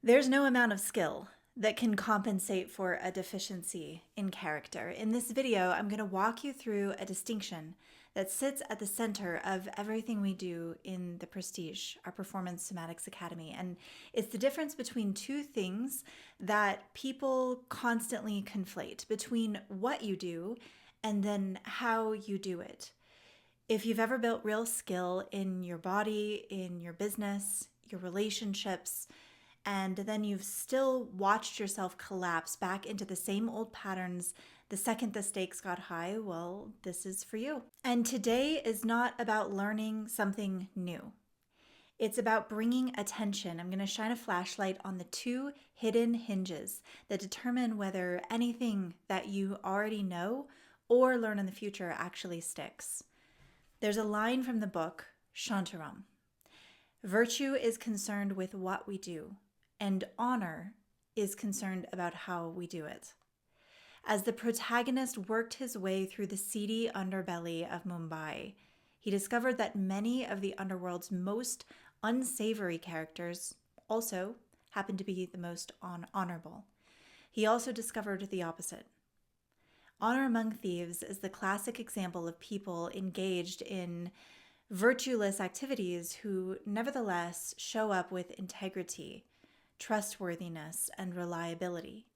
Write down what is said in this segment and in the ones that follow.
There's no amount of skill that can compensate for a deficiency in character. In this video, I'm going to walk you through a distinction that sits at the center of everything we do in the Prestige, our Performance Somatics Academy. And it's the difference between two things that people constantly conflate, between what you do and then how you do it. If you've ever built real skill in your body, in your business, your relationships, and then you've still watched yourself collapse back into the same old patterns the second the stakes got high, well, this is for you. And today is not about learning something new. It's about bringing attention. I'm going to shine a flashlight on the two hidden hinges that determine whether anything that you already know or learn in the future actually sticks. There's a line from the book, Shantaram. Virtue is concerned with what we do, and honor is concerned about how we do it. As the protagonist worked his way through the seedy underbelly of Mumbai, he discovered that many of the underworld's most unsavory characters also happened to be the most honorable. He also discovered the opposite. Honor among thieves is the classic example of people engaged in virtueless activities who nevertheless show up with integrity, trustworthiness, and reliability.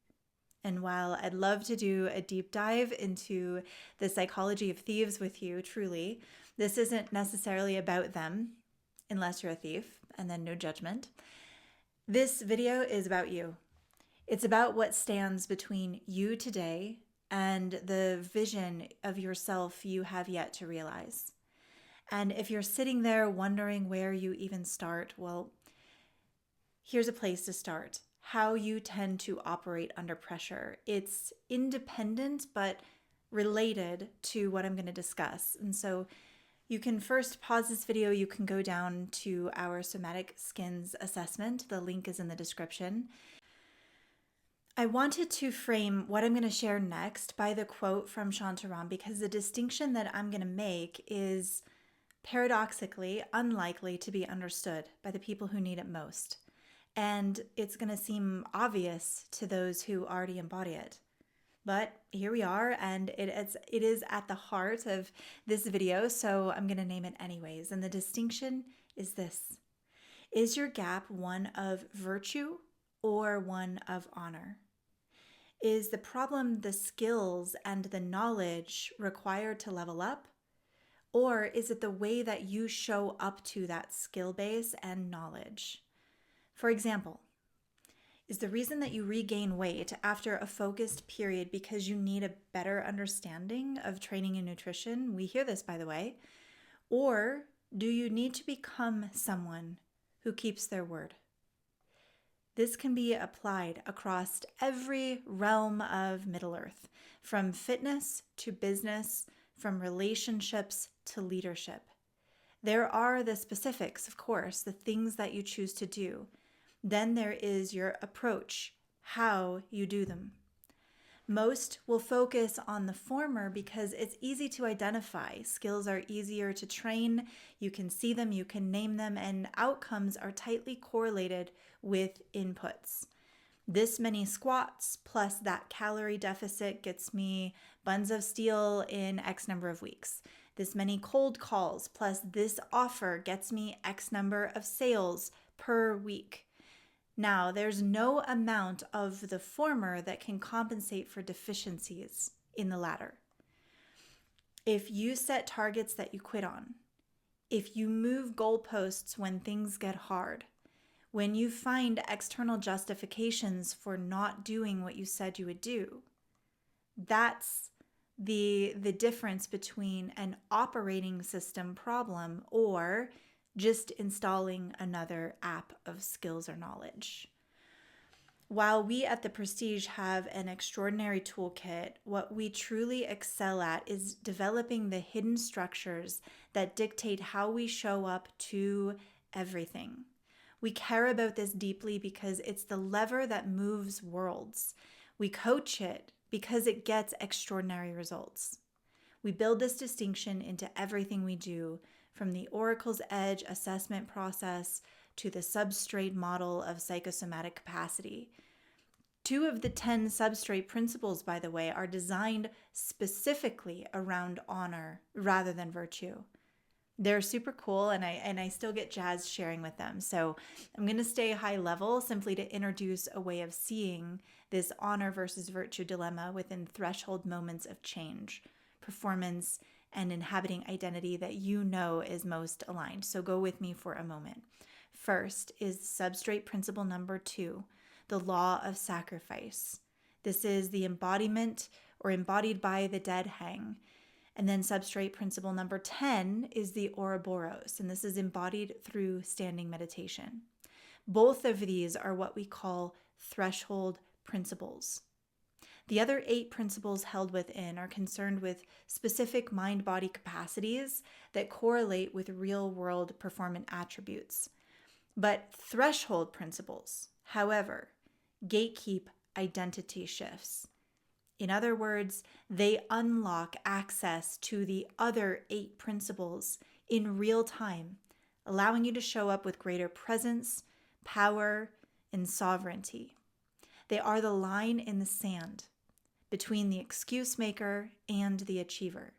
And while I'd love to do a deep dive into the psychology of thieves with you, truly, this isn't necessarily about them, unless you're a thief, and then no judgment. This video is about you. It's about what stands between you today and the vision of yourself you have yet to realize. And if you're sitting there wondering where you even start, well, here's a place to start. How you tend to operate under pressure. It's independent but related to what I'm going to discuss. And so you can first pause this video. You can go down to our Somatic Skins assessment. The link is in the description. I wanted to frame what I'm going to share next by the quote from Shantaram because the distinction that I'm going to make is paradoxically unlikely to be understood by the people who need it most. And it's going to seem obvious to those who already embody it. But here we are, and it is at the heart of this video, so I'm going to name it anyways. And the distinction is this. Is your gap one of virtue or one of honor? Is the problem the skills and the knowledge required to level up? Or is it the way that you show up to that skill base and knowledge? For example, is the reason that you regain weight after a focused period because you need a better understanding of training and nutrition? We hear this, by the way. Or do you need to become someone who keeps their word? This can be applied across every realm of Middle Earth, from fitness to business, from relationships to leadership. There are the specifics, of course, the things that you choose to do. Then there is your approach, how you do them. Most will focus on the former because it's easy to identify. Skills are easier to train. You can see them, you can name them, and outcomes are tightly correlated with inputs. This many squats plus that calorie deficit gets me buns of steel in X number of weeks. This many cold calls plus this offer gets me X number of sales per week. Now, there's no amount of the former that can compensate for deficiencies in the latter. If you set targets that you quit on, if you move goalposts when things get hard, when you find external justifications for not doing what you said you would do, that's the difference between an operating system problem or just installing another app of skills or knowledge. While we at the Prestige have an extraordinary toolkit, what we truly excel at is developing the hidden structures that dictate how we show up to everything. We care about this deeply because it's the lever that moves worlds. We coach it because it gets extraordinary results. We build this distinction into everything we do, from the Oracle's Edge assessment process to the substrate model of psychosomatic capacity. 2 of the 10 substrate principles, by the way, are designed specifically around honor rather than virtue. They're super cool, and I still get jazzed sharing with them. So I'm going to stay high level simply to introduce a way of seeing this honor versus virtue dilemma within threshold moments of change, performance, and inhabiting identity that you know is most aligned. So go with me for a moment. First is substrate principle number 2, the law of sacrifice. This is the embodiment or embodied by the dead hang. And then substrate principle number 10 is the Ouroboros, and this is embodied through standing meditation. Both of these are what we call threshold principles. The other 8 principles held within are concerned with specific mind-body capacities that correlate with real-world performance attributes. But threshold principles, however, gatekeep identity shifts. In other words, they unlock access to the other 8 principles in real time, allowing you to show up with greater presence, power, and sovereignty. They are the line in the sand between the excuse maker and the achiever,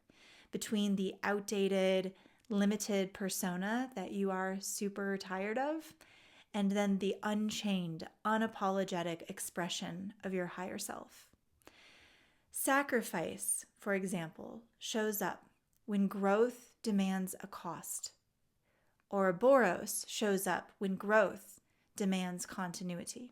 between the outdated, limited persona that you are super tired of, and then the unchained, unapologetic expression of your higher self. Sacrifice, for example, shows up when growth demands a cost. Ouroboros shows up when growth demands continuity.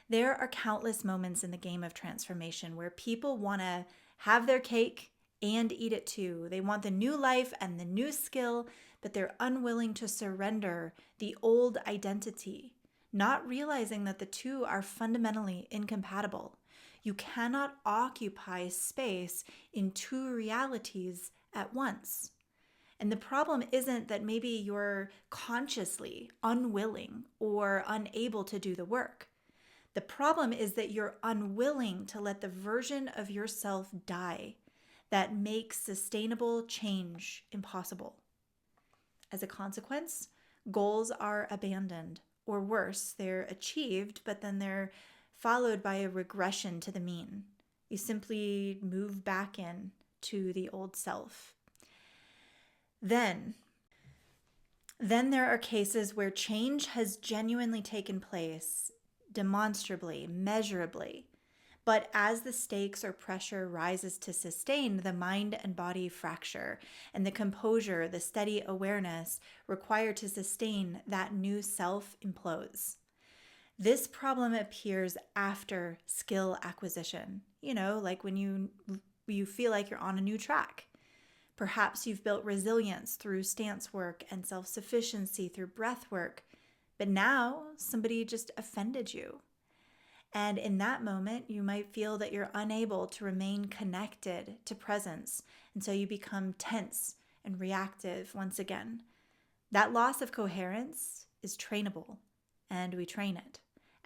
There are countless moments in the game of transformation where people want to have their cake and eat it too. They want the new life and the new skill, but they're unwilling to surrender the old identity, not realizing that the two are fundamentally incompatible. You cannot occupy space in 2 realities at once. And the problem isn't that maybe you're consciously unwilling or unable to do the work. The problem is that you're unwilling to let the version of yourself die that makes sustainable change impossible. As a consequence, goals are abandoned, or worse, they're achieved, but then they're followed by a regression to the mean. You simply move back in to the old self. Then there are cases where change has genuinely taken place, demonstrably, measurably. But as the stakes or pressure rises to sustain, the mind and body fracture, and the composure, the steady awareness required to sustain that new self implodes. This problem appears after skill acquisition, like when you feel like you're on a new track. Perhaps you've built resilience through stance work and self-sufficiency through breath work, but now somebody just offended you. And in that moment, you might feel that you're unable to remain connected to presence, and so you become tense and reactive once again. That loss of coherence is trainable, and we train it.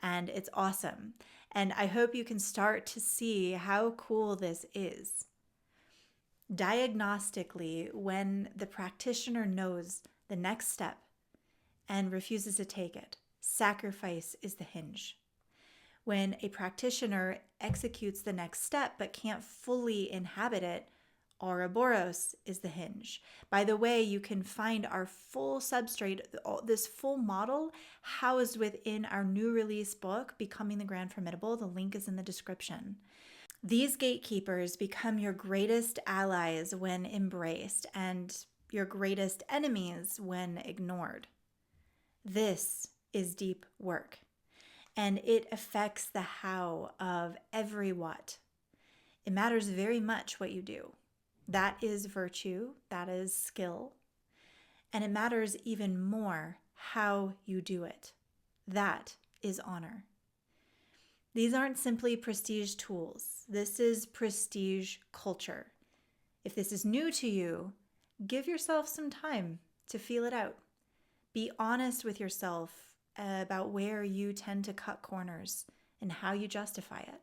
And it's awesome. And I hope you can start to see how cool this is. Diagnostically, when the practitioner knows the next step and refuses to take it, sacrifice is the hinge. When a practitioner executes the next step but can't fully inhabit it, Ouroboros is the hinge. By the way, you can find our full substrate, this full model, housed within our new release book, Becoming the Grand Formidable. The link is in the description. These gatekeepers become your greatest allies when embraced and your greatest enemies when ignored. This is deep work, and it affects the how of every what. It matters very much what you do. That is virtue, that is skill, and it matters even more how you do it. That is honor. These aren't simply prestige tools. This is prestige culture. If this is new to you, give yourself some time to feel it out. Be honest with yourself about where you tend to cut corners and how you justify it.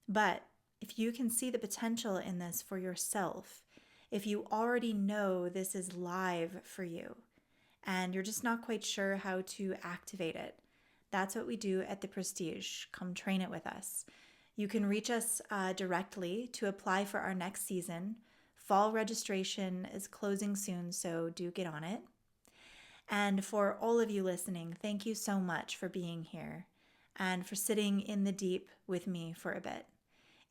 But if you can see the potential in this for yourself, if you already know this is live for you, and you're just not quite sure how to activate it. That's what we do at The Prestige. Come train it with us. You can reach us directly to apply for our next season. Fall registration is closing soon, so do get on it. And for all of you listening, thank you so much for being here and for sitting in the deep with me for a bit.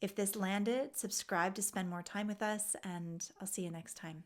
If this landed, subscribe to spend more time with us, and I'll see you next time.